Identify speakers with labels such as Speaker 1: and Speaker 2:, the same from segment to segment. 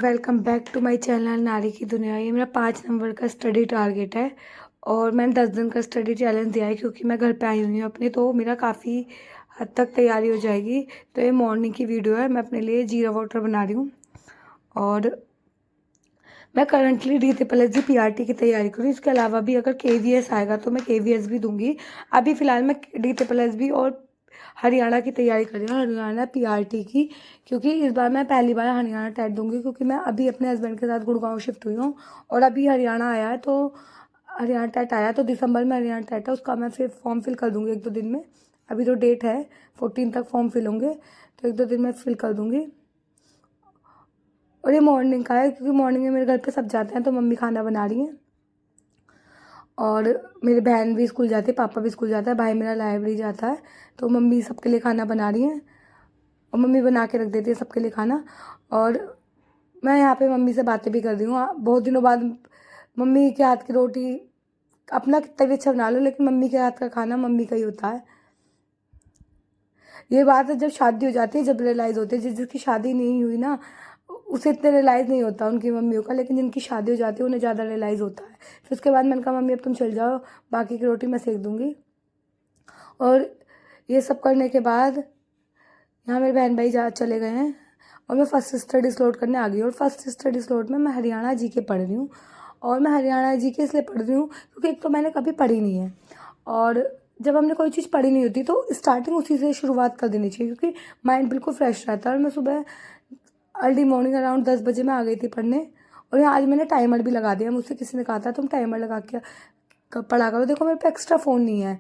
Speaker 1: Welcome back to my channel नारी की दुनिया। ये मेरा 5 नंबर का स्टडी टारगेट है और मैंने 10 दिन का स्टडी चैलेंज दिया है क्योंकि मैं घर पे आई हुई हूँ अपने, तो मेरा काफ़ी हद तक तैयारी हो जाएगी। तो ये मॉर्निंग की वीडियो है, मैं अपने लिए जीरा वाटर बना रही हूँ और मैं करंटली DSSSB PRT की तैयारी कर रही हूँ। इसके अलावा भी अगर KVS आएगा तो मैं KVS भी दूंगी। अभी फ़िलहाल मैं DSSSB और हरियाणा की तैयारी कर रही हूँ, हरियाणा PRT की, क्योंकि इस बार मैं पहली बार हरियाणा टेट दूंगी क्योंकि मैं अभी अपने हस्बैंड के साथ गुड़गांव शिफ्ट हुई हूँ और अभी हरियाणा आया है। तो हरियाणा टेट आया तो दिसंबर में हरियाणा टेट है, उसका मैं फिर फॉर्म फिल कर दूँगी 1-2 दिन में। अभी तो डेट है 14 तक फॉर्म फिल होंगे, तो 1-2 दिन में फिल कर दूँगी। और ये मॉर्निंग का है क्योंकि मॉर्निंग में मेरे घर पे सब जाते हैं, तो मम्मी खाना बना रही हैं और मेरी बहन भी स्कूल जाती है, पापा भी स्कूल जाता है, भाई मेरा लाइब्रेरी जाता है। तो मम्मी सबके लिए खाना बना रही हैं और मम्मी बना के रख देती है सबके लिए खाना। और मैं यहाँ पे मम्मी से बातें भी कर रही हूँ बहुत दिनों बाद। मम्मी के हाथ की रोटी अपना कितना भी अच्छा बना लो, लेकिन मम्मी के हाथ का खाना मम्मी का ही होता है। ये बात है जब शादी हो जाती है, जब रियलाइज़ होती है। जिसकी शादी नहीं हुई ना, उसे इतना रियलाइज़ नहीं होता उनकी मम्मियों का, लेकिन जिनकी शादी हो जाती है उन्हें ज़्यादा रियलाइज़ होता है। फिर उसके बाद मैंने कहा मम्मी अब तुम चल जाओ, बाकी की रोटी मैं सेक दूँगी। और ये सब करने के बाद यहाँ मेरे बहन भाई जा चले गए हैं और मैं फर्स्ट स्टडी स्लॉट करने आ गई और फर्स्ट स्टडी स्लॉट में मैं हरियाणा जीके पढ़ रही हूँ। और मैं हरियाणा जीके इसलिए पढ़ रही हूँ क्योंकि एक तो मैंने कभी पढ़ी नहीं है, और जब हमने कोई चीज़ पढ़ी नहीं होती तो स्टार्टिंग उसी से शुरुआत कर देनी चाहिए क्योंकि माइंड बिल्कुल फ्रेश रहता है। और मैं सुबह अर्ली मॉर्निंग अराउंड 10 बजे मैं आ गई थी पढ़ने। और यहाँ आज मैंने टाइमर भी लगा दिया, मुझसे किसी ने कहा था तुम टाइमर लगा के पढ़ा करो। देखो मेरे पे एक्स्ट्रा फ़ोन नहीं है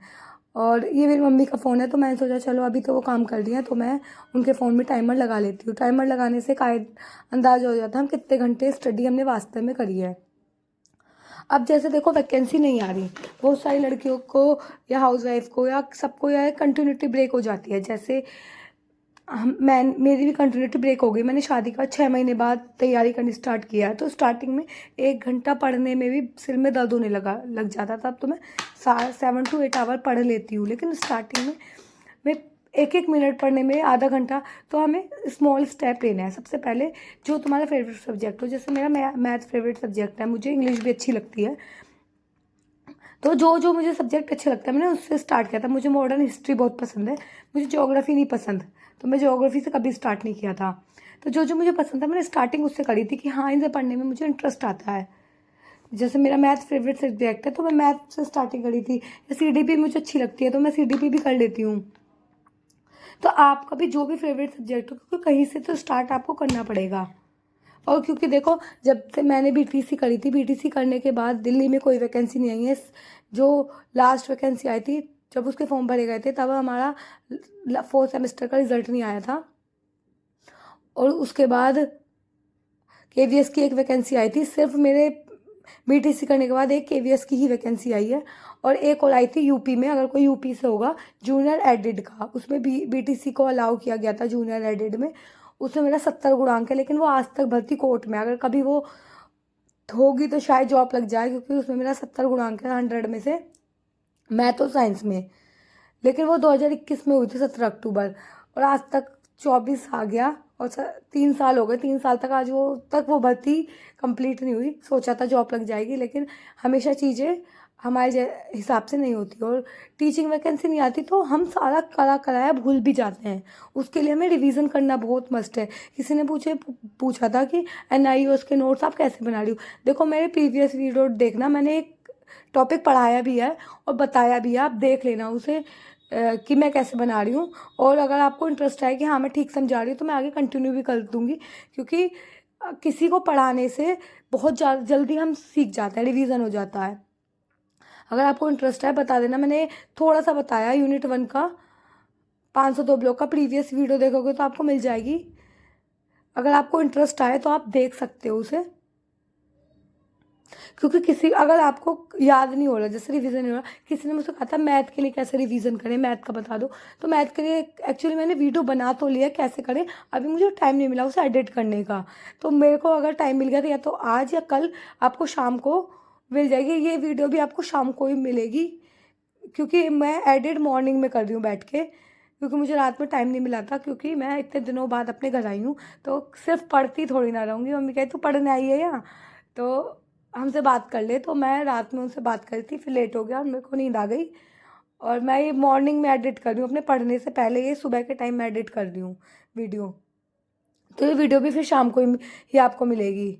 Speaker 1: और ये मेरी मम्मी का फ़ोन है, तो मैंने सोचा चलो अभी तो वो काम कर रही हैं तो मैं उनके फ़ोन में टाइमर लगा लेती हूँ। टाइमर लगाने से अंदाज़ हो जाता है हम कितने घंटे स्टडी हमने वास्तव में करी है। अब जैसे देखो वैकेंसी नहीं आ रही, बहुत सारी लड़कियों को या हाउसवाइफ को या सबको या कंटिन्यूटी ब्रेक हो जाती है। जैसे मेरी भी कंटिन्यूटी ब्रेक हो गई। मैंने शादी का 6 महीने बाद तैयारी करनी स्टार्ट किया है, तो स्टार्टिंग में 1 घंटा पढ़ने में भी सिर में दर्द होने लग जाता था। अब तो मैं 7 to 8 आवर पढ़ लेती हूँ, लेकिन स्टार्टिंग में मैं 1-1 मिनट पढ़ने में आधा घंटा। तो हमें स्मॉल स्टेप लेना है। सबसे पहले जो तुम्हारा फेवरेट सब्जेक्ट हो, जैसे मेरा मैथ फेवरेट सब्जेक्ट है, मुझे इंग्लिश भी अच्छी लगती है, तो जो जो मुझे सब्जेक्ट अच्छे लगता है मैंने उससे स्टार्ट किया था। मुझे मॉडर्न हिस्ट्री बहुत पसंद है, मुझे ज्योग्राफी नहीं पसंद, तो मैं ज्योग्राफी से कभी स्टार्ट नहीं किया था। तो जो जो मुझे पसंद था मैंने स्टार्टिंग उससे करी थी कि हाँ इनसे पढ़ने में मुझे इंटरेस्ट आता है। जैसे मेरा मैथ फेवरेट सब्जेक्ट है तो मैं मैथ से स्टार्टिंग करी थी। या CDP मुझे अच्छी लगती है तो मैं CDP भी कर लेती हूँ। तो आपका भी जो भी फेवरेट सब्जेक्ट हो, क्योंकि कहीं से तो स्टार्ट आपको करना पड़ेगा। और क्योंकि देखो जब से मैंने BTC करी थी, BTC करने के बाद दिल्ली में कोई वैकेंसी नहीं आई है। जो लास्ट वैकेंसी आई थी जब उसके फॉर्म भरे गए थे तब हमारा 4th सेमेस्टर का रिजल्ट नहीं आया था। और उसके बाद KVS की एक वैकेंसी आई थी, सिर्फ मेरे BTC करने के बाद एक KVS की ही वैकेंसी आई है। और एक और आई थी यूपी में, अगर कोई यूपी से होगा, जूनियर एडिड का, उसमें भी BTC को अलाउ किया गया था जूनियर एडिड में। उसमें मेरा 70 गुणांक है, लेकिन वो आज तक भर्ती कोर्ट में, अगर कभी वो होगी तो शायद जॉब लग जाए क्योंकि उसमें मेरा 70 गुणांक है 100 में से, मैथ और साइंस में। लेकिन वो 2021 में हुई थी 17 अक्टूबर, और आज तक 24 आ गया और 3 साल हो गए। 3 साल तक आज वो भर्ती कंप्लीट नहीं हुई। सोचा था जॉब लग जाएगी, लेकिन हमेशा चीज़ें हमारे हिसाब से नहीं होती और टीचिंग वैकेंसी नहीं आती तो हम सारा करा कराया भूल भी जाते हैं। उसके लिए हमें रिवीजन करना बहुत मस्ट है। किसी ने पूछा था कि NIOS के नोट्स आप कैसे बना रही हो। देखो मेरे प्रीवियस वीडियो देखना, मैंने एक टॉपिक पढ़ाया भी है और बताया भी है, आप देख लेना उसे कि मैं कैसे बना रही हूँ। और अगर आपको इंटरेस्ट है कि हाँ मैं ठीक समझा रही हूँ तो मैं आगे कंटिन्यू भी कर दूँगी, क्योंकि किसी को पढ़ाने से बहुत जल्दी हम सीख जाते हैं, रिवीजन हो जाता है। अगर आपको इंटरेस्ट है बता देना। मैंने थोड़ा सा बताया यूनिट 1 का 502 ब्लॉक का, प्रीवियस वीडियो देखोगे तो आपको मिल जाएगी। अगर आपको इंटरेस्ट आए तो आप देख सकते हो उसे, क्योंकि अगर आपको याद नहीं हो रहा, जैसे रिवीजन नहीं हो रहा, किसी ने मुझसे कहा था मैथ के लिए कैसे रिवीजन करें, मैथ का बता दो। तो मैथ के लिए एक्चुअली मैंने वीडियो बना तो लिया कैसे करें, अभी मुझे टाइम नहीं मिला उसे एडिट करने का। तो मेरे को अगर टाइम मिल गया तो या तो आज या कल आपको शाम को मिल जाएगी। ये वीडियो भी आपको शाम को ही मिलेगी क्योंकि मैं एडिट मॉर्निंग में कर रही हूँ बैठ के, क्योंकि मुझे रात में टाइम नहीं मिला था, क्योंकि मैं इतने दिनों बाद अपने घर आई हूँ, तो सिर्फ पढ़ती थोड़ी ना रहूँगी। मम्मी कही तू पढ़ने आई है यहाँ, तो हमसे बात कर ले। तो मैं रात में उनसे बात करी थी, फिर लेट हो गया और मेरे को नींद आ गई। और मैं ये मॉर्निंग में एडिट कर रही हूँ अपने पढ़ने से पहले, ये सुबह के टाइम में एडिट कर रही हूँ वीडियो। तो ये वीडियो भी फिर शाम को ही आपको मिलेगी।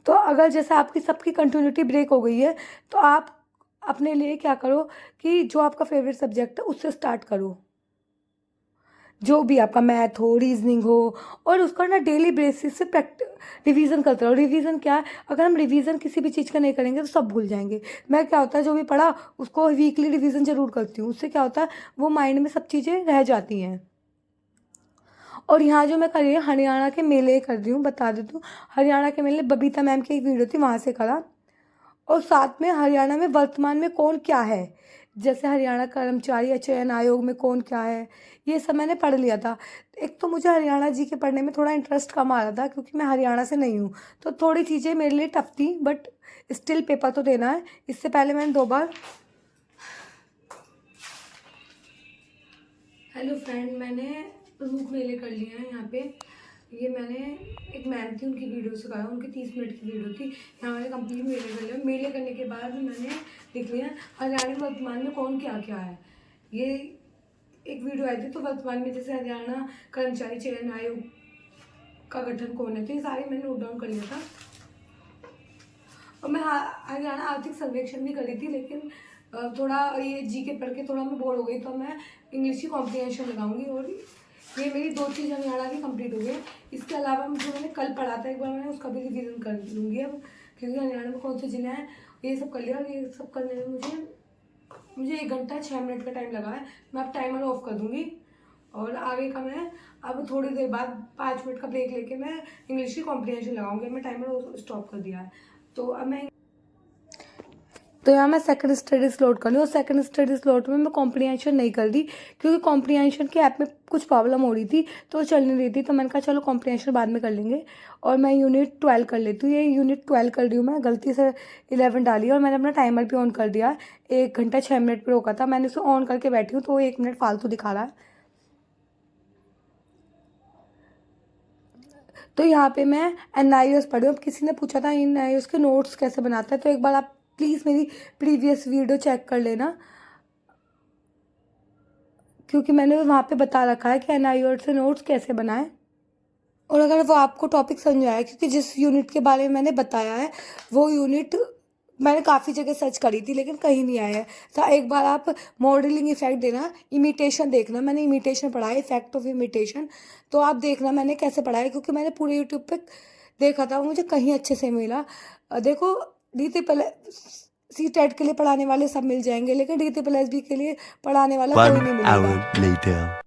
Speaker 1: तो अगर जैसे आपकी सबकी कंटिन्यूटी ब्रेक हो गई है, तो आप अपने लिए क्या करो कि जो आपका फेवरेट सब्जेक्ट है उससे स्टार्ट करो, जो भी आपका मैथ हो, रीजनिंग हो, और उसका ना डेली बेसिस से रिवीजन करते रहो। रिवीजन क्या है, अगर हम रिवीजन किसी भी चीज़ का नहीं करेंगे तो सब भूल जाएंगे। मैं क्या होता है, जो भी पढ़ा उसको वीकली रिवीजन जरूर करती हूँ, उससे क्या होता है वो माइंड में सब चीज़ें रह जाती हैं। और यहाँ जो मैं कर रही हूँ हरियाणा के मेले कर रही हूँ, बता देती हूँ। हरियाणा के मेले बबीता मैम की एक वीडियो थी, वहाँ से करा। और साथ में हरियाणा में वर्तमान में कौन क्या है, जैसे हरियाणा कर्मचारी चयन आयोग में कौन क्या है, ये सब मैंने पढ़ लिया था। एक तो मुझे हरियाणा जी के पढ़ने में थोड़ा इंटरेस्ट कम आ रहा था, क्योंकि मैं हरियाणा से नहीं हूँ, तो थोड़ी चीज़ें मेरे लिए टफ थी, बट स्टिल पेपर तो देना है। इससे पहले मैंने 2 बार। हेलो फ्रेंड, मैंने रूप मेले कर लिया है यहाँ पे। ये मैंने एक मैम थी उनकी वीडियो से करा, उनकी 30 मिनट की वीडियो थी। यहाँ मैंने कंप्लीट मेले कर लिया। मेले करने के बाद मैंने लिख लिया हरियाणा में वर्तमान में कौन क्या क्या है। ये एक वीडियो आई थी, तो वर्तमान में जैसे हरियाणा कर्मचारी चयन आयोग का गठन कौन है, तो ये सारे मैंने नोट डाउन कर लिया था। और मैं हरियाणा आर्थिक सर्वेक्षण भी करी थी, लेकिन थोड़ा ये जीके पढ़ के थोड़ा मैं बोर हो गई, तो मैं इंग्लिश की कॉम्प्रिहेंशन लगाऊंगी। और ये मेरी 2 चीज़ हरियाणा की कंप्लीट हो गई। इसके अलावा जो मैंने कल पढ़ा था एक बार, मैंने उसका भी रिवीजन कर लूँगी अब, क्योंकि हरियाणा में कौन से जिले हैं ये सब कर लिया। और ये सब करने में मुझे 1 घंटा 6 मिनट का टाइम लगा है। मैं अब टाइमर ऑफ कर दूँगी, और आगे का मैं अब थोड़ी देर बाद 5 मिनट का ब्रेक लेके मैं इंग्लिश की कॉम्प्रिहेंशन लगाऊंगी। मैं टाइमर स्टॉप कर दिया है, तो अब मैं यहाँ मैं सेकंड स्टडी स्लॉट कर रही हूँ। और सेकंड स्टडी स्लॉट में मैं कॉम्प्रिहेंशन नहीं कर रही, क्योंकि कॉम्प्रिहेंशन के ऐप में कुछ प्रॉब्लम हो रही थी, तो चल नहीं रही थी। तो मैंने कहा चलो कॉम्प्रिहेंशन बाद में कर लेंगे, और मैं यूनिट 12 कर लेती हूँ। ये यूनिट 12 कर रही हूँ मैं, गलती से 11 डाली, और मैंने अपना टाइमर भी ऑन कर दिया। 1 घंटा 6 मिनट पर रोका था, मैंने उसे ऑन करके बैठी हूँ, तो वो 1 मिनट फालतू दिखा रहा है। तो यहाँ पे मैं NIOS पढ़ी हूँ। अब किसी ने पूछा था NIOS के नोट्स कैसे बनाते हैं, तो एक बार आप प्लीज़ मेरी प्रीवियस वीडियो चेक कर लेना, क्योंकि मैंने वहाँ पे बता रखा है कि NIOS से नोट्स कैसे बनाएं। और अगर वो आपको टॉपिक समझ आया, क्योंकि जिस यूनिट के बारे में मैंने बताया है वो यूनिट मैंने काफ़ी जगह सर्च करी थी, लेकिन कहीं नहीं आया है। तो एक बार आप मॉडलिंग इफेक्ट देना, इमिटेशन देखना, मैंने इमिटेशन पढ़ा है, इफेक्ट ऑफ इमिटेशन। तो आप देखना मैंने कैसे पढ़ा है, क्योंकि मैंने पूरे यूट्यूब पे देखा था, वो मुझे कहीं अच्छे से मिला। देखो रीति पहले CTET के लिए पढ़ाने वाले सब मिल जाएंगे, लेकिन DT+B के लिए पढ़ाने वाला कोई नहीं मिलेगा।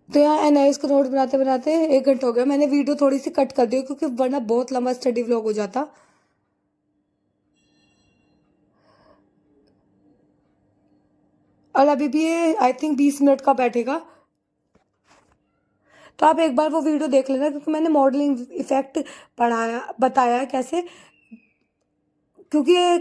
Speaker 1: तो यहाँ NIOS को नोट बनाते बनाते 1 घंटा हो गया। मैंने वीडियो थोड़ी सी कट कर दी, क्योंकि वरना बहुत लंबा स्टडी व्लॉग हो जाता। और अभी भी ये आई थिंक 20 मिनट का बैठेगा, तो आप एक बार वो वीडियो देख लेना, क्योंकि मैंने मॉडलिंग इफेक्ट बताया है कैसे। क्योंकि ये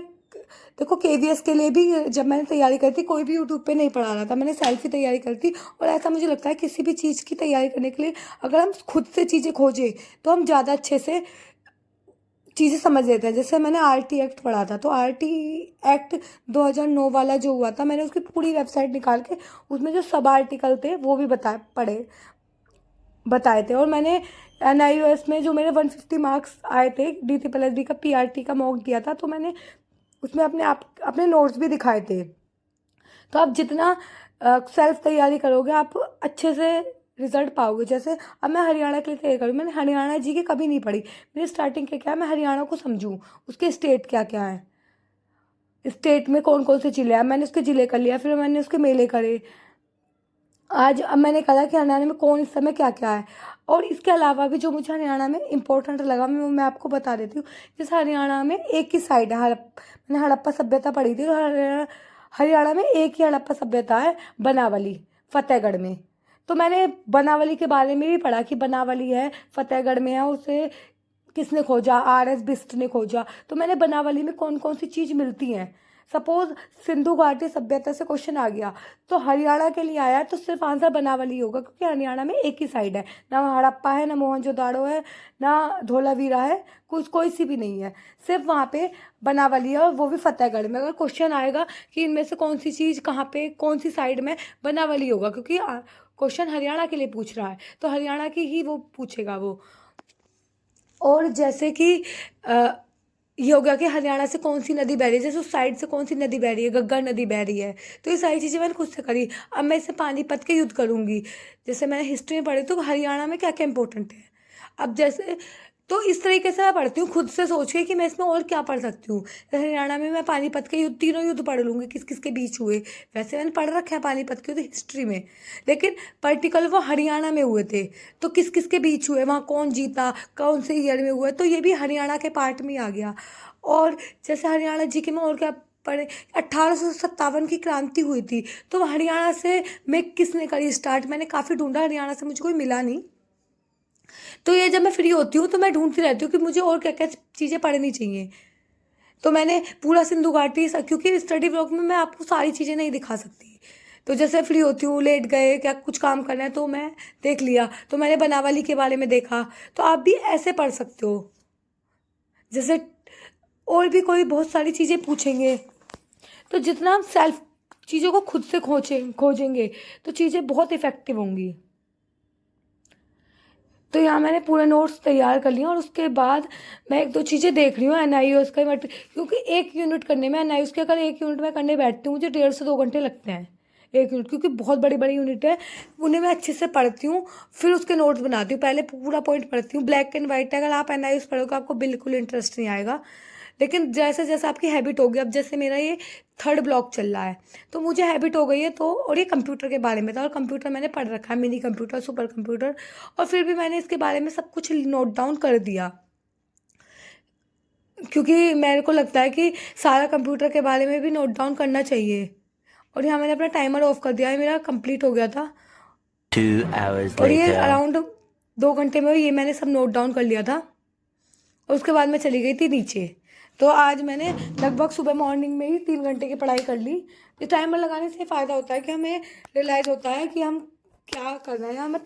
Speaker 1: देखो KVS के लिए भी जब मैंने तैयारी करी थी, कोई भी यूट्यूब पे नहीं पढ़ा रहा था, मैंने सेल्फ ही तैयारी करी थी। और ऐसा मुझे लगता है किसी भी चीज़ की तैयारी करने के लिए अगर हम खुद से चीज़ें खोजें, तो हम ज़्यादा अच्छे से चीज़ें समझ लेते हैं। जैसे मैंने RT एक्ट पढ़ा था, तो RT एक्ट 2009 वाला जो हुआ था, मैंने उसकी पूरी वेबसाइट निकाल के उसमें जो सब आर्टिकल थे वो भी बताए थे। और मैंने NIOS में जो मेरे 150 मार्क्स आए थे, DT+B का PRT का मॉक दिया था, तो मैंने उसमें अपने नोट्स भी दिखाए थे। तो आप जितना सेल्फ तैयारी करोगे, आप अच्छे से रिजल्ट पाओगे। जैसे अब मैं हरियाणा के लिए तैयारी करूँ, मैंने हरियाणा जी के कभी नहीं पढ़ी। मेरी स्टार्टिंग के क्या है, मैं हरियाणा को समझूँ, उसके स्टेट क्या क्या है, स्टेट में कौन कौन से ज़िले हैं, मैंने उसके ज़िले कर लिया, फिर मैंने उसके मेले करे। अब मैंने कहा कि हरियाणा में कौन इस समय क्या क्या है। और इसके अलावा भी जो मुझे हरियाणा में इम्पोर्टेंट लगा, मैं आपको बता देती हूँ। जैसे हरियाणा में एक ही साइड है, मैंने हड़प्पा सभ्यता पढ़ी थी, तो हरियाणा में एक ही हड़प्पा सभ्यता है, बनावली, फतेहगढ़ में। तो मैंने बनावली के बारे में भी पढ़ा कि बनावली है, फतेहगढ़ में है, उसे किसने खोजा, RS बिस्ट ने खोजा। तो मैंने बनावली में कौन कौन सी चीज़ मिलती हैं, सपोज सिंधु घाटी सभ्यता से क्वेश्चन आ गया तो हरियाणा के लिए आया तो सिर्फ आंसर बनावली होगा, क्योंकि हरियाणा में एक ही साइड है, ना हड़प्पा है, ना मोहनजोदाड़ो है, ना धोलावीरा है, कुछ कोई सी भी नहीं है, सिर्फ वहाँ पे बनावली है, और वो भी फतेहगढ़ में। अगर क्वेश्चन आएगा कि इनमें से कौन सी चीज़ कहाँ पे कौन सी साइड में, बनावली होगा, क्योंकि क्वेश्चन हरियाणा के लिए पूछ रहा है तो हरियाणा की ही वो पूछेगा वो। और जैसे कि ये हो गया कि हरियाणा से कौन सी नदी बह रही है, जैसे उस साइड से कौन सी नदी बह रही है, घग्गर नदी बह रही है। तो ये सारी चीज़ें मैंने खुद से करी। अब मैं इससे पानीपत के युद्ध करूँगी, जैसे मैंने हिस्ट्री में पढ़ी तो हरियाणा में क्या क्या इंपॉर्टेंट है। अब जैसे तो इस तरीके से मैं पढ़ती हूँ खुद से सोच के कि मैं इसमें और क्या पढ़ सकती हूँ। हरियाणा में मैं पानीपत के युद्ध, तीनों युद्ध पढ़ लूँगी किस किस के बीच हुए। वैसे मैंने पढ़ रखा है पानीपत के युद्ध हिस्ट्री में, लेकिन पर्टिकुलर वो हरियाणा में हुए थे तो किस किस के बीच हुए, वहाँ कौन जीता, कौन से ईयर में हुआ, तो ये भी हरियाणा के पार्ट में आ गया। और जैसे हरियाणा जी के में और क्या पढ़े, 1857 की क्रांति हुई थी तो हरियाणा से में किसने करी स्टार्ट, मैंने काफ़ी ढूंढा, हरियाणा से मुझे कोई मिला नहीं। तो ये जब मैं फ्री होती हूँ तो मैं ढूंढती रहती हूँ कि मुझे और क्या क्या चीज़ें पढ़नी चाहिए। तो मैंने पूरा सिंधु घाटी, क्योंकि स्टडी ब्लॉग में मैं आपको सारी चीज़ें नहीं दिखा सकती, तो जैसे फ्री होती हूँ, लेट गए, क्या कुछ काम करना है तो मैं देख लिया, तो मैंने बनावली के बारे में देखा। तो आप भी ऐसे पढ़ सकते हो। जैसे और भी कोई बहुत सारी चीज़ें पूछेंगे, तो जितना हम सेल्फ चीज़ों को खुद से खोजेंगे तो चीज़ें बहुत इफ़ेक्टिव होंगी। तो यहाँ मैंने पूरे नोट्स तैयार कर लिए और उसके बाद मैं एक दो चीज़ें देख रही हूँ NIOS का, बट क्योंकि एक यूनिट करने में NIOS के अगर एक यूनिट में करने बैठती हूँ मुझे 1.5 से 2 घंटे लगते हैं एक यूनिट, क्योंकि बहुत बड़ी बड़ी यूनिट है। उन्हें मैं अच्छे से पढ़ती हूँ, फिर उसके नोट्स बनाती हूँ, पहले पूरा पॉइंट पढ़ती हूँ। ब्लैक एंड वाइट है, अगर आप NIOS पढ़ोगे आपको बिल्कुल इंटरेस्ट नहीं आएगा, लेकिन जैसे जैसे आपकी हैबिट होगी, अब जैसे मेरा ये 3rd ब्लॉक चल रहा है तो मुझे हैबिट हो गई है। तो और ये कंप्यूटर के बारे में था, और कंप्यूटर मैंने पढ़ रखा है, मिनी कंप्यूटर, सुपर कंप्यूटर, और फिर भी मैंने इसके बारे में सब कुछ नोट डाउन कर दिया, क्योंकि मेरे को लगता है कि सारा कंप्यूटर के बारे में भी नोट डाउन करना चाहिए। और यहाँ मैंने अपना टाइमर ऑफ कर दिया है, मेरा कंप्लीट हो गया था
Speaker 2: 2 hours
Speaker 1: और ये
Speaker 2: later.
Speaker 1: अराउंड 2 घंटे में ये मैंने सब नोट डाउन कर लिया था। और उसके बाद मैं चली गई थी नीचे। तो आज मैंने लगभग सुबह मॉर्निंग में ही 3 घंटे की पढ़ाई कर ली। ये टाइमर लगाने से फ़ायदा होता है कि हमें रियलाइज़ होता है कि हम क्या कर रहे हैं। हमें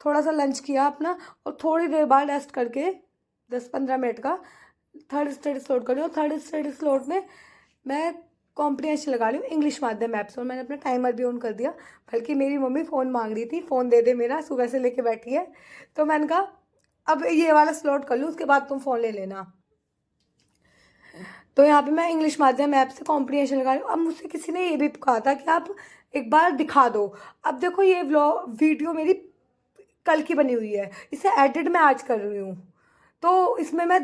Speaker 1: थोड़ा सा लंच किया अपना और थोड़ी देर बाद रेस्ट करके 10-15 मिनट का 3rd स्टडी स्लॉट कर रही हूँ। 3rd स्टडी स्लॉट में मैं कॉम्प्रिहेंशन लगा रही हूँ इंग्लिश माध्यम ऐप से, और मैंने अपना टाइमर भी ऑन कर दिया। बल्कि मेरी मम्मी फ़ोन मांग रही थी, फ़ोन दे दे मेरा, सुबह से लेके बैठी है। तो मैंने कहा अब ये वाला स्लॉट कर लूँ, उसके बाद तुम फ़ोन ले लेना। तो यहाँ पे मैं इंग्लिश माध्यम ऐप से कॉम्प्रिहेंशन लगा रही हूँ। अब मुझसे किसी ने ये भी कहा था कि आप एक बार दिखा दो। अब देखो ये वीडियो मेरी कल की बनी हुई है, इसे एडिट मैं आज कर रही हूँ, तो इसमें मैं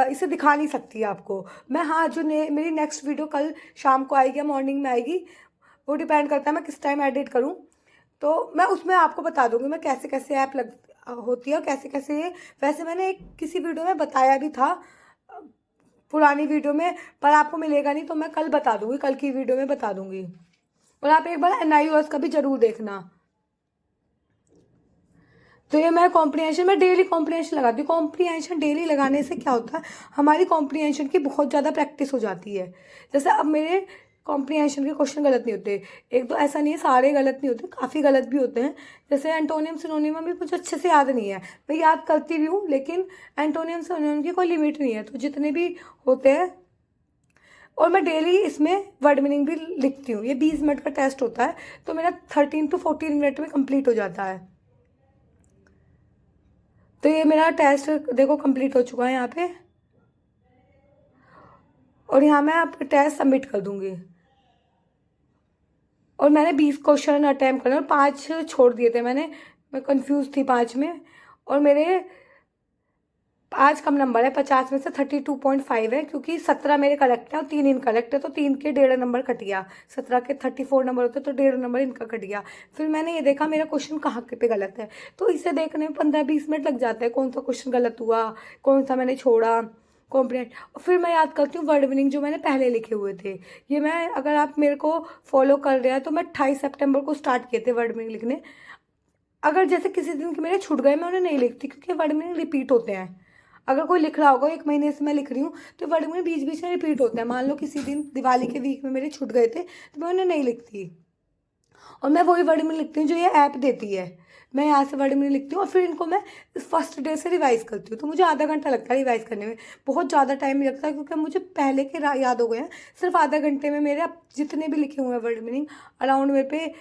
Speaker 1: इसे दिखा नहीं सकती आपको मैं। हाँ, जो मेरी नेक्स्ट वीडियो कल शाम को आएगी या मॉर्निंग में आएगी, वो डिपेंड करता है मैं किस टाइम एडिट करूँ। तो मैं उसमें आपको बता दूँगी मैं कैसे कैसे ऐप होती है और कैसे कैसे ये। वैसे मैंने एक किसी वीडियो में बताया भी था पुरानी वीडियो में, पर आपको मिलेगा नहीं, तो मैं कल बता दूँगी, कल की वीडियो में बता दूँगी। और आप एक बार NIOS का भी ज़रूर देखना। तो ये मैं कॉम्प्रिहेंशन में डेली कॉम्प्रिहेंशन लगाती हूँ। कॉम्प्रिहेंशन डेली लगाने से क्या होता है, हमारी कॉम्प्रिहेंशन की बहुत ज़्यादा प्रैक्टिस हो जाती है। जैसे अब मेरे कॉम्प्रिहेंशन के क्वेश्चन गलत नहीं होते, एक तो ऐसा नहीं है सारे गलत नहीं होते, काफ़ी गलत भी होते हैं। जैसे एंटोनियम सिनोनिम भी मुझे अच्छे से याद नहीं है, मैं याद करती भी हूँ, लेकिन एंटोनियम सिनोनिम की कोई लिमिट नहीं है, तो जितने भी होते हैं। और मैं डेली इसमें वर्ड मीनिंग भी लिखती हूँ। ये 20 मिनट का टेस्ट होता है, तो मेरा 13 to 14 मिनट में कंप्लीट हो जाता है। तो ये मेरा टेस्ट देखो कंप्लीट हो चुका है यहाँ पे, और यहाँ मैं आप टेस्ट सबमिट कर दूँगी। और मैंने 20 क्वेश्चन अटैम्प्ट करे और 5 छोड़ दिए थे मैंने, मैं कंफ्यूज थी 5 में। और मेरे आज कम नंबर है, 50 में से 32.5 है, क्योंकि 17 मेरे करेक्ट हैं और 3 इनकरेक्ट है, तो 3 के 1.5 नंबर कट गया। 17 के 34 नंबर होते तो 1.5 नंबर इनका कट गया। फिर मैंने ये देखा मेरा क्वेश्चन कहाँ पे गलत है, तो इसे देखने में 15-20 मिनट लग जाते हैं, कौन सा क्वेश्चन गलत हुआ, कौन सा मैंने छोड़ा, कॉम्प्रिहेंड। और फिर मैं याद करती हूँ वर्ड मीनिंग जो मैंने पहले लिखे हुए थे। ये मैं, अगर आप मेरे को फॉलो कर रहे हैं तो मैं 28 सितंबर को स्टार्ट किए थे वर्ड मीनिंग लिखने। अगर जैसे किसी दिन के मेरे छूट गए, मैं उन्हें नहीं लिखती, क्योंकि वर्ड मीनिंग रिपीट होते हैं। अगर कोई लिख रहा होगा, 1 महीने से मैं लिख रही हूँ, तो वर्ड मीनिंग बीच बीच में रिपीट होते हैं। मान लो किसी दिन दिवाली के वीक में मेरे छूट गए थे, तो मैं उन्हें नहीं लिखती, और मैं वही वर्ड मीनिंग लिखती हूँ जो ये ऐप देती है। मैं यहाँ से वर्ड मीनिंग लिखती हूँ और फिर इनको मैं फर्स्ट डे से रिवाइज़ करती हूँ। तो मुझे आधा घंटा लगता है रिवाइज़ करने में, बहुत ज़्यादा टाइम नहीं लगता, क्योंकि मुझे पहले के याद हो गए हैं। सिर्फ आधा घंटे में मेरे अब जितने भी लिखे हुए हैं वर्ड मीनिंग, अराउंड मेरे पे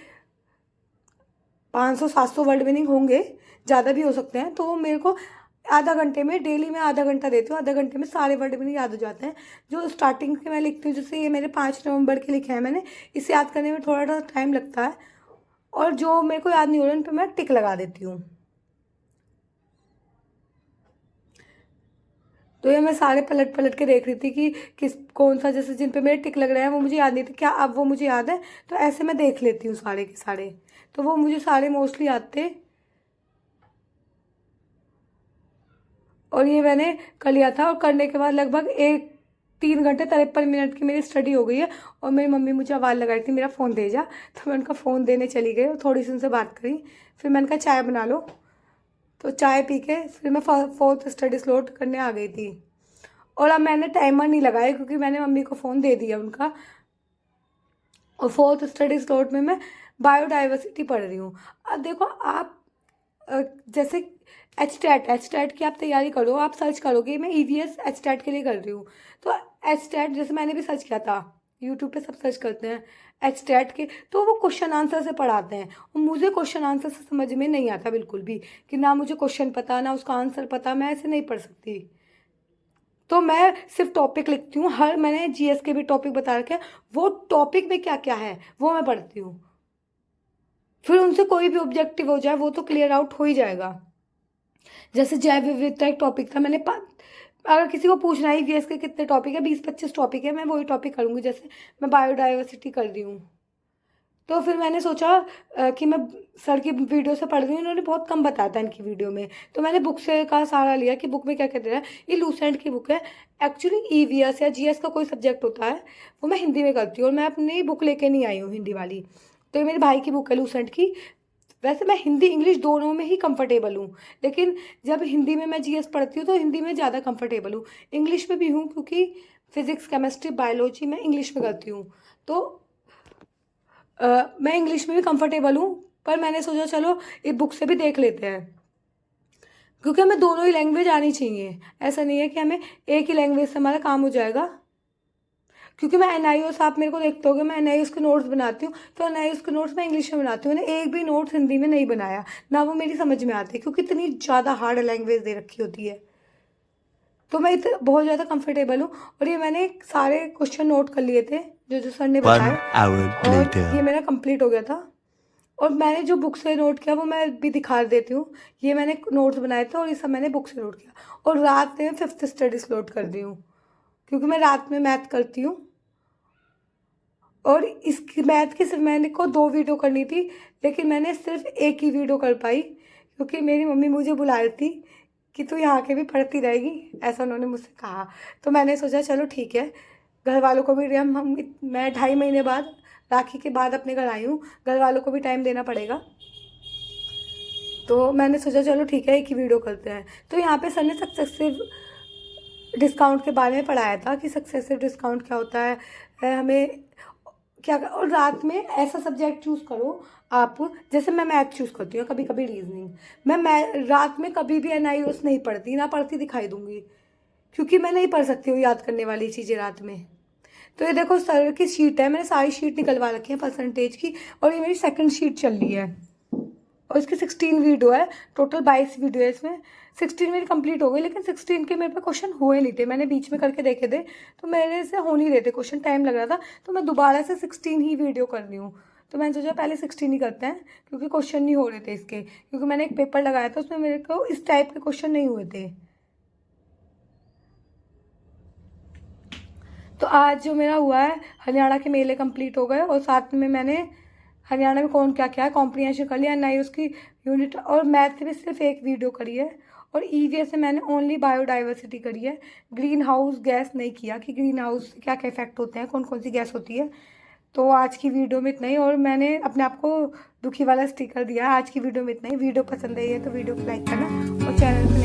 Speaker 1: 500-700 वर्ड मीनिंग होंगे, ज़्यादा भी हो सकते हैं। तो मेरे को आधा घंटे में, डेली मैं आधा घंटा देती हूँ, आधा घंटे में सारे वर्ड मीनिंग याद हो जाते हैं। जो स्टार्टिंग के मैं लिखती हूँ, जैसे ये मेरे 5 नवंबर के लिखे हैं मैंने, इसे याद करने में थोड़ा थोड़ा टाइम लगता है, और जो मेरे को याद नहीं हो रहा उन पर मैं टिक लगा देती हूँ। तो ये मैं सारे पलट पलट के देख रही थी कि कौन सा, जैसे जिन पे मेरे टिक लग रहे हैं वो मुझे याद नहीं थे, क्या अब वो मुझे याद है, तो ऐसे मैं देख लेती हूँ सारे के सारे, तो वो मुझे सारे मोस्टली याद थे। और ये मैंने कर लिया था, और करने के बाद लगभग 3 घंटे 53 मिनट की मेरी स्टडी हो गई है। और मेरी मम्मी मुझे आवाज़ लगा रही थी मेरा फ़ोन दे जा, तो मैं उनका फ़ोन देने चली गई और थोड़ी सी उनसे बात करी। फिर मैंने कहा चाय बना लो, तो चाय पी के फिर मैं 4th स्टडी स्लॉट करने आ गई थी। और अब मैंने टाइमर नहीं लगाया, क्योंकि मैंने मम्मी को फ़ोन दे दिया उनका। और 4th स्टडी स्लॉट में मैं बायोडाइवर्सिटी पढ़ रही हूँ। अब देखो आप, जैसे एच टैट की आप तैयारी करो, आप सर्च करोगे, मैं EVS एच टैट के लिए कर रही हूँ। तो एच टैट, जैसे मैंने भी सर्च किया था, यूट्यूब पे सब सर्च करते हैं एच टैट के, तो वो क्वेश्चन आंसर से पढ़ाते हैं, और मुझे क्वेश्चन आंसर से समझ में नहीं आता बिल्कुल भी, कि ना मुझे क्वेश्चन पता ना उसका आंसर पता, मैं ऐसे नहीं पढ़ सकती। तो मैं सिर्फ टॉपिक लिखती हूँ, मैंने GS के भी टॉपिक बता रखे हैं, वो टॉपिक में क्या क्या है वो मैं पढ़ती हूँ। फिर उनसे कोई भी ऑब्जेक्टिव हो जाए वो तो क्लियर आउट हो ही जाएगा। जैसे जैव विविधता एक टॉपिक था, मैंने अगर किसी को पूछना है EVS के कितने टॉपिक है, 20-25 टॉपिक है, मैं वही टॉपिक करूँगी। जैसे मैं बायोडाइवर्सिटी कर रही हूँ, तो फिर मैंने सोचा कि मैं सर की वीडियो से पढ़ रही हूँ, उन्होंने बहुत कम बताया था इनकी वीडियो में, तो मैंने बुक से का सहारा लिया कि बुक में क्या क्या दे रहा है। ये लूसेंट की बुक है। एक्चुअली EVS या GS का कोई सब्जेक्ट होता है वो मैं हिंदी में करती हूँ, और मैं अपनी बुक लेके नहीं आई हूँ हिंदी वाली, तो ये मेरे भाई की बुक है लूसेंट की। वैसे मैं हिंदी इंग्लिश दोनों में ही कंफर्टेबल हूँ, लेकिन जब हिंदी में मैं GS पढ़ती हूँ तो हिंदी में ज़्यादा कंफर्टेबल हूँ। इंग्लिश में भी हूँ, क्योंकि फिज़िक्स केमिस्ट्री बायोलॉजी मैं इंग्लिश में करती हूँ, तो मैं इंग्लिश में भी कंफर्टेबल हूँ। पर मैंने सोचा चलो एक बुक से भी देख लेते हैं, क्योंकि हमें दोनों ही लैंग्वेज आनी चाहिए। ऐसा नहीं है कि हमें एक ही लैंग्वेज से हमारा काम हो जाएगा। क्योंकि मैं NIOS, आप मेरे को देखते होगे, मैं NIOS के नोट्स बनाती हूँ, तो NIOS के नोट्स मैं इंग्लिश में बनाती हूँ। मैंने एक भी नोट्स हिंदी में नहीं बनाया, ना वो मेरी समझ में आती, क्योंकि इतनी ज़्यादा हार्ड लैंग्वेज दे रखी होती है। तो मैं बहुत ज़्यादा कंफर्टेबल हूँ। और ये मैंने सारे क्वेश्चन नोट कर लिए थे जो सर ने
Speaker 2: 1
Speaker 1: बताए,
Speaker 2: hour
Speaker 1: और
Speaker 2: later.
Speaker 1: ये मेरा कंप्लीट हो गया था। और मैंने जो बुक से नोट किया वो मैं भी दिखा देती हूँ। ये मैंने नोट्स बनाए थे और ये सब मैंने बुक से नोट किया। और रात में 5th स्टडी स्लॉट कर दी हूँ, क्योंकि मैं रात में मैथ करती हूँ। और इसकी मैथ की सिर्फ मैंने को 2 वीडियो करनी थी, लेकिन मैंने सिर्फ एक ही वीडियो कर पाई, क्योंकि मेरी मम्मी मुझे बुला रही थी कि तू यहाँ के भी पढ़ती रहेगी, ऐसा उन्होंने मुझसे कहा। तो मैंने सोचा चलो ठीक है, घर वालों को भी मैं 2.5 महीने बाद, राखी के बाद अपने घर आई हूँ, घर वालों को भी टाइम देना पड़ेगा। तो मैंने सोचा चलो ठीक है एक ही वीडियो करते हैं। तो यहाँ पे सर ने सक्सेसिव डिस्काउंट के बारे में पढ़ाया था कि सक्सेसिव डिस्काउंट क्या होता है, हमें क्या। और रात में ऐसा सब्जेक्ट चूज़ करो आप, जैसे मैं मैथ चूज़ करती हूँ, कभी कभी रीजनिंग। मैं रात में कभी भी NIOS नहीं पढ़ती, ना पढ़ती दिखाई दूंगी, क्योंकि मैं नहीं पढ़ सकती हूँ याद करने वाली चीज़ें रात में। तो ये देखो सर की शीट है, मैंने सारी शीट निकलवा रखी है परसेंटेज की, और ये मेरी सेकंड शीट चल रही है। और इसकी 16 वीडियो है, टोटल 22 वीडियो है इसमें। 16 मेरी कंप्लीट हो गई, लेकिन 16 के मेरे पे क्वेश्चन हुए नहीं थे, मैंने बीच में करके देखे थे, तो मेरे से हो नहीं रहे थे क्वेश्चन, टाइम लग रहा था। तो मैं दोबारा से 16 ही वीडियो कर रही हूँ। तो मैंने सोचा पहले 16 ही करते हैं, क्योंकि क्वेश्चन नहीं हो रहे थे इसके, क्योंकि मैंने एक पेपर लगाया था उसमें मेरे को इस टाइप के क्वेश्चन नहीं हुए थे। तो आज जो मेरा हुआ है, हरियाणा के मेले कंप्लीट हो गए, और साथ में मैंने हरियाणा में कौन क्या क्या है कॉम्प्रीहेंशन कर लिया, ना ही उसकी यूनिट। और मैथ में सिर्फ एक वीडियो करी है, और EVS से मैंने ओनली बायोडाइवर्सिटी करी है। ग्रीन हाउस गैस नहीं किया कि ग्रीन हाउस से क्या क्या इफेक्ट होते हैं, कौन कौन सी गैस होती है। तो आज की वीडियो में इतना ही, और मैंने अपने आप को दुखी वाला स्टिकर दिया। आज की वीडियो में इतना ही। वीडियो पसंद आई है तो वीडियो को लाइक करना, और चैनल